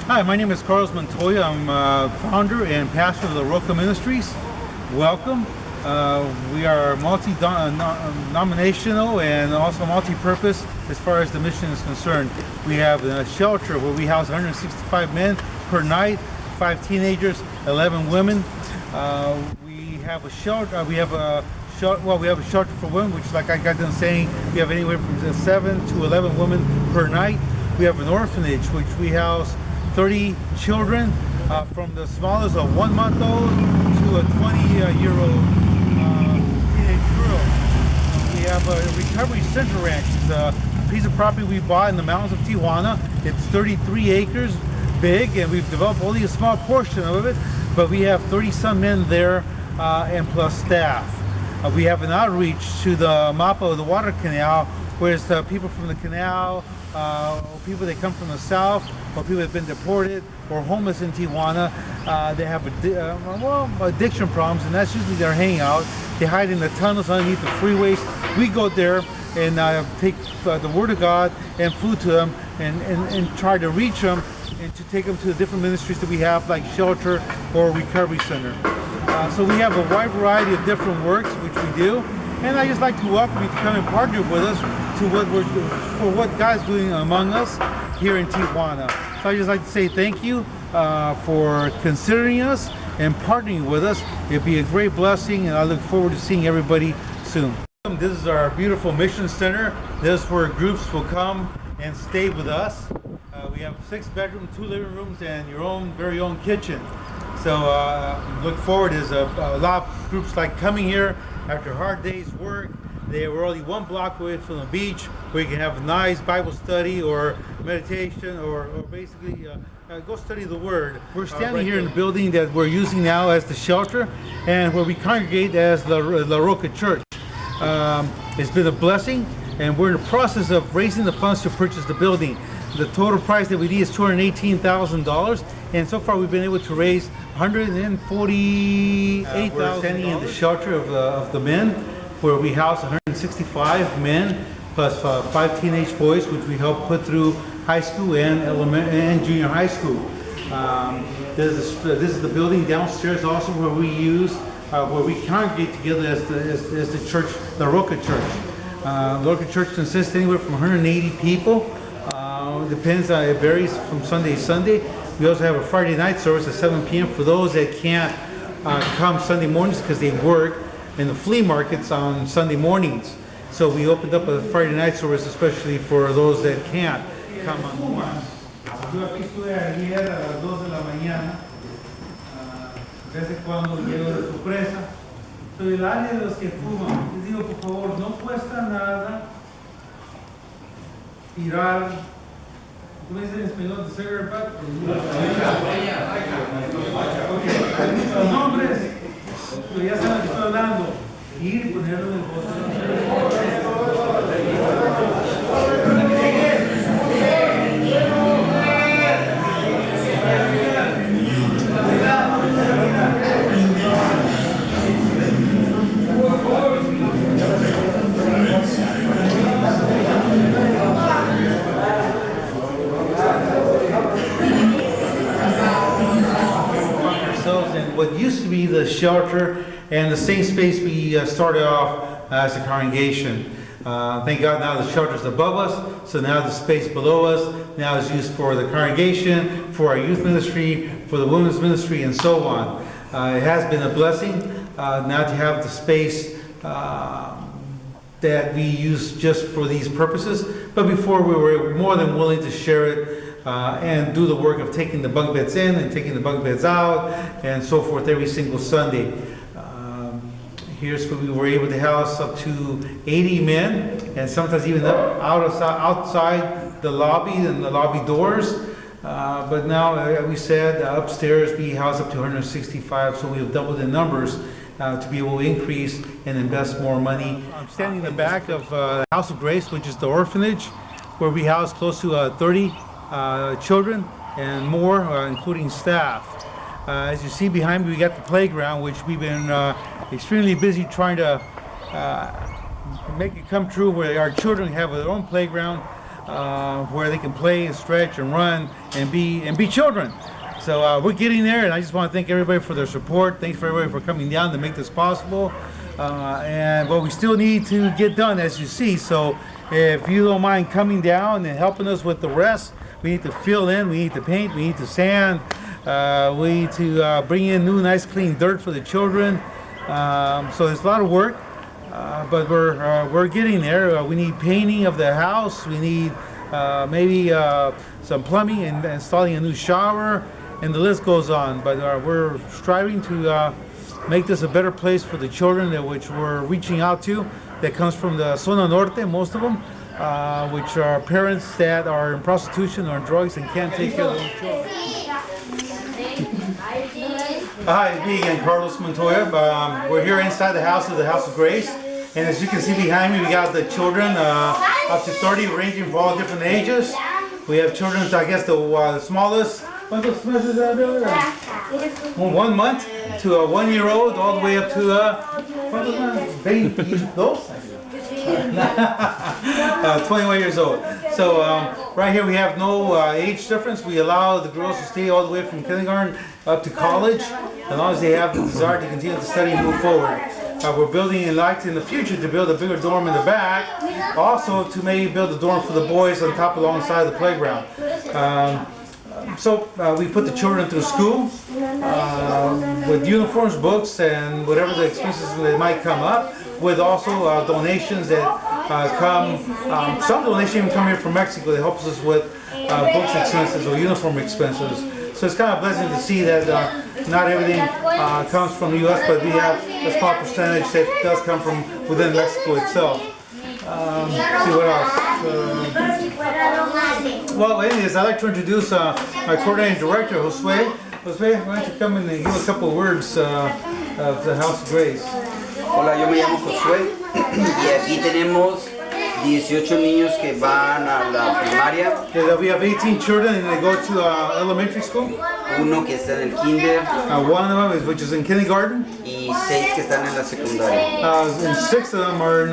Hi, my name is Carlos Montoya. I'm founder and pastor of the Roca Ministries. Welcome. We are multi-denominational and also multi-purpose as far as the mission is concerned. We have a shelter where we house 165 men per night, 5 teenagers, 11 women. We have a shelter. We have a shelter for women, which, like I got done saying, we have anywhere from 7 to 11 women per night. We have an orphanage, which we house 30 children, from the smallest of 1 month old to a 20-year-old teenage girl. We have a recovery center ranch. It's a piece of property we bought in the mountains of Tijuana. It's 33 acres big, and we've developed only a small portion of it, but we have 30-some men there and plus staff. We have an outreach to the Mapa of the water canal, where it's people from the canal, or people that come from the south, or people that have been deported or homeless in Tijuana. They have addiction problems, and that's usually their hangout. They hide in the tunnels underneath the freeways. We go there and take the Word of God and food to them, and try to reach them and to take them to the different ministries that we have, like shelter or recovery center. So we have a wide variety of different works which we do, and I just like to welcome you to come and partner with us to what God's doing among us here in Tijuana. So I just like to say thank you for considering us and partnering with us. It'd be a great blessing, and I look forward to seeing everybody soon. This is our beautiful mission center. This is where groups will come and stay with us. We have 6 bedrooms, 2 living rooms, and your very own kitchen. So look forward. There's a lot of groups like coming here after a hard day's work. We're only 1 block away from the beach, where you can have a nice Bible study or meditation, or basically go study the Word. We're standing here in the building that we're using now as the shelter, and where we congregate as La Roca Church. It's been a blessing, and we're in the process of raising the funds to purchase the building. The total price that we need is $218,000, and so far we've been able to raise $148,000. We're standing in the shelter of the men, where we house 165 men plus 5 teenage boys, which we help put through high school and junior high school. This is the building downstairs also where we congregate together as the church, the Roca Church. The Roca Church consists anywhere from 180 people. Depends, it varies from Sunday to Sunday. We also have a Friday night service at 7 p.m. for those that can't come Sunday mornings because they work in the flea markets on Sunday mornings. So we opened up a Friday night service especially for those that can't come on the mornings. Yo aquí estuve ayer a las 2 de la mañana, de vez en cuando llego de sorpresa. Soy el área de los que fuman. Les digo, por favor, no cuesta nada tirar. ¿Cómo dicen en español? ¿The cigarette butt? Los nombres, pero ya saben que estoy hablando. Ir y ponerlo en el bote. What used to be the shelter and the same space we started off as a congregation. Thank God now the shelter is above us, so now the space below us now is used for the congregation, for our youth ministry, for the women's ministry, and so on. It has been a blessing now to have the space that we use just for these purposes, but before we were more than willing to share it and do the work of taking the bunk beds in and taking the bunk beds out and so forth every single Sunday. Here's where we were able to house up to 80 men, and sometimes even outside the lobby and the lobby doors. But now, as we said, upstairs we house up to 165, so we have doubled the numbers to be able to increase and invest more money. I'm standing in the back of House of Grace, which is the orphanage, where we house close to 30 children and more, including staff. As you see behind me, we got the playground, which we've been extremely busy trying to make it come true, where our children have their own playground. where they can play and stretch and run and be children. So we're getting there, and I just want to thank everybody for their support. Thanks for everybody for coming down to make this possible. But we still need to get done, as you see. So if you don't mind coming down and helping us with the rest, we need to fill in, we need to paint, we need to sand, we need to bring in new, nice, clean dirt for the children. So there's a lot of work, but we're getting there. We need painting of the house. We need maybe some plumbing and installing a new shower, and the list goes on. But we're striving to make this a better place for the children which we're reaching out to. That comes from the Zona Norte, most of them, which are parents that are in prostitution or in drugs and can't take care of their children. Hi, it's me again, Carlos Montoya. We're here inside the House of Grace. And as you can see behind me, we got the children up to 30, ranging from all different ages. We have children, I guess the smallest, ¿cuántos meses are there? 1 month to a 1-year-old, all the way up to 21 years old. So right here we have no age difference. We allow the girls to stay all the way from kindergarten up to college, as long as they have the desire to continue to study and move forward. We're building in the future to build a bigger dorm in the back, also to maybe build a dorm for the boys on top alongside the playground. So we put the children through school with uniforms, books, and whatever the expenses that might come up, with also donations that come. Some donations even come here from Mexico that helps us with books expenses or uniform expenses. So it's kind of a blessing to see that not everything comes from the U.S., but we have a small percentage that does come from within Mexico itself. See what else. Well, anyways, I'd like to introduce my coordinating director, Josue. Josue, why don't you come in and give a couple of words of the House of Grace. Hola, yo me llamo Josué y aquí tenemos 18 niños que van a la primaria. Yeah, we have 18 children and they go to elementary school. Uno que está en el kinder. One of them which is in kindergarten. Y 6 que están en la secundaria. And 6 of them are in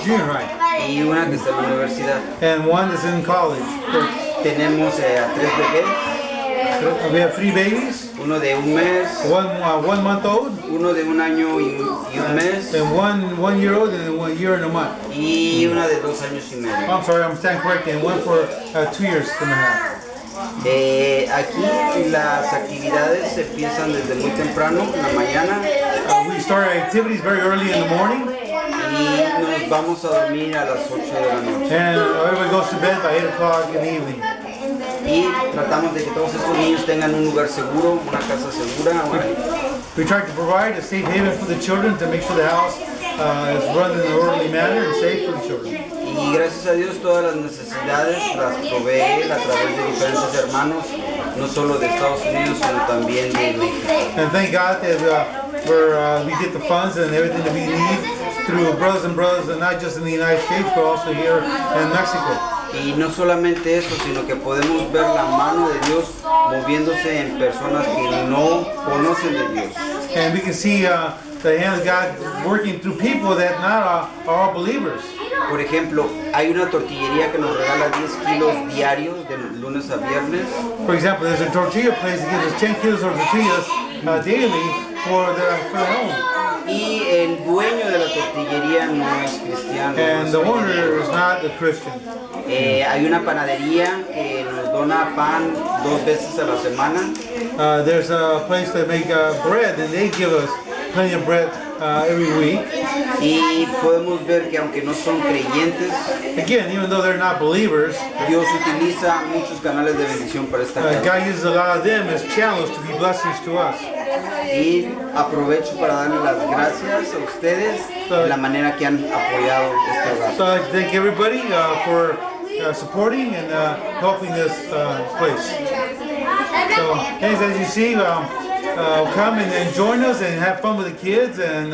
junior high. Y una que está en la universidad. And one is in college. Tenemos a 3 bebés. We have 3 babies. Uno de 1 mes. 1 month old. Uno de 1 año y 1 mes. And 1 year old and 1 year and a month. Y una de 2 años y medio. I'm sorry, I'm standing correctly. And one for 2 years and a half. Aquí las actividades empiezan desde muy temprano, en la mañana. We start our activities very early in the morning. Y nos vamos a dormir a las 8 de la noche. And everybody goes to bed by 8 o'clock in the evening. Y tratamos de que todos estos niños tengan un lugar seguro, una casa segura. We try to provide a safe haven for the children to make sure the house is run in an orderly manner and safe for the children. Y gracias a Dios todas las necesidades las provee a través de diferentes hermanos, no solo de Estados Unidos, sino también de México. And thank God that we get the funds and everything that we need through brothers and not just in the United States, but also here in Mexico. Y no solamente eso, sino que podemos ver la mano de Dios moviéndose en personas que no conocen de Dios. And we can see the hand of God working through people that not are all believers. Por ejemplo, hay una tortillería que nos regala 10 kilos diarios de lunes a viernes. For example, there's a tortilla place that gives us 10 kilos of tortillas daily for the home. Y el dueño de la tortillería no es cristiano. And the owner is not a Christian. Hay una panadería que nos dona pan 2 veces a la semana. There's a place that make bread and they give us plenty of bread every week. Y podemos ver que aunque no son creyentes, again, even though they're not believers, Dios utiliza muchos canales de bendición para esta casa. God uses a lot of them as channels to be blessings to us. Y aprovecho para darle las gracias a ustedes de la manera que han apoyado este hogar. So I thank everybody for supporting and helping this place. So, as you see, come and join us and have fun with the kids and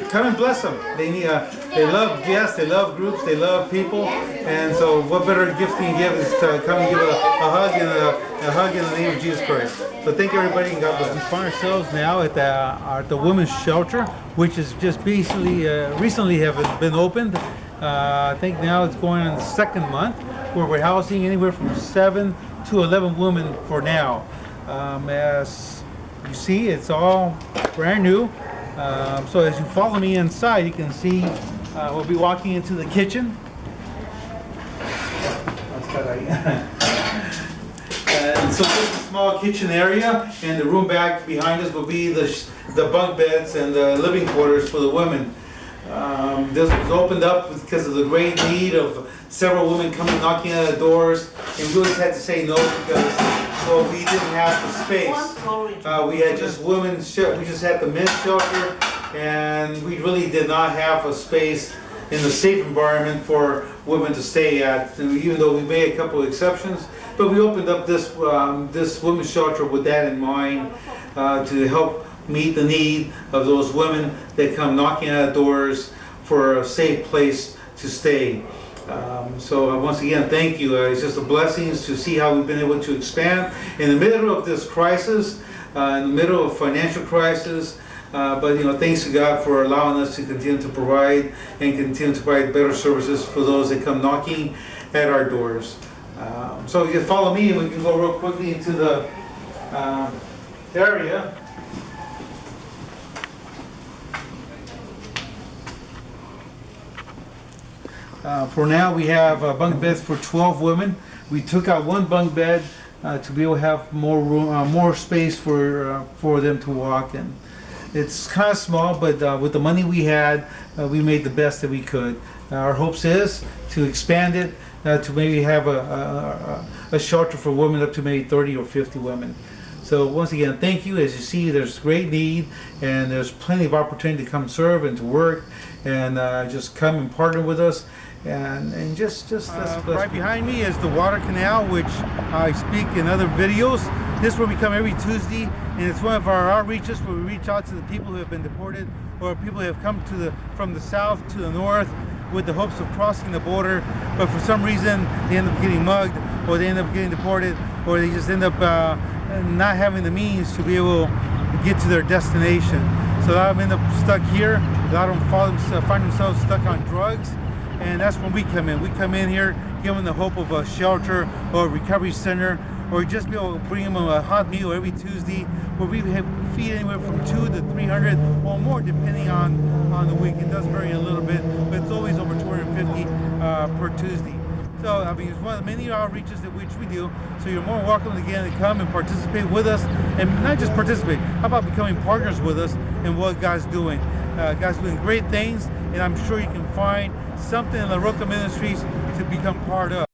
come and bless them. They love guests, they love groups, they love people, and so what better gift can you give is to come and give a hug and a hug in the name of Jesus Christ. So thank everybody and God bless. We find ourselves now at the women's shelter, which is just basically recently have been opened. I think now it's going on the 2nd month. where we're housing anywhere from 7 to 11 women for now. As you see, it's all brand new. So as you follow me inside, you can see we'll be walking into the kitchen. And so this is a small kitchen area, and the room back behind us will be the bunk beds and the living quarters for the women. This was opened up because of the great need of several women coming knocking at the doors, and we always had to say no because we didn't have the space. We had just women, we just had the men's shelter, and we really did not have a space in a safe environment for women to stay at, even though we made a couple of exceptions. But we opened up this women's shelter with that in mind, to help meet the need of those women that come knocking at the doors for a safe place to stay. So once again, thank you. It's just a blessing to see how we've been able to expand in the middle of this crisis, in the middle of financial crisis. But thanks to God for allowing us to continue to provide and continue to provide better services for those that come knocking at our doors. So you follow me, and we can go real quickly into the area. For now, we have bunk beds for 12 women. We took out one bunk bed to be able to have more room, more space for them to walk in. It's kind of small, but with the money we had, we made the best that we could. Our hopes is to expand it to maybe have a shelter for women up to maybe 30 or 50 women. So once again, thank you. As you see, there's great need, and there's plenty of opportunity to come serve and to work, and just come and partner with us. And just let's right behind me is the water canal, which I speak in other videos. This is where we come every Tuesday, and it's one of our outreaches where we reach out to the people who have been deported, or people who have come from the south to the north with the hopes of crossing the border, but for some reason they end up getting mugged, or they end up getting deported, or they just end up not having the means to be able to get to their destination. So a lot of them end up stuck here. A lot of them find themselves stuck on drugs. And that's when we come in. We come in here, give them the hope of a shelter or a recovery center, or just be able to bring them a hot meal every Tuesday, where we feed anywhere from 200 to 300 or more, depending on the week. It does vary a little bit, but it's always over 250 per Tuesday. So I mean, it's one of the many outreaches that which we do. So you're more welcome again to come and participate with us, and not just participate. How about becoming partners with us in what God's doing? God's doing great things, and I'm sure you can find something in the Roca Ministries to become part of.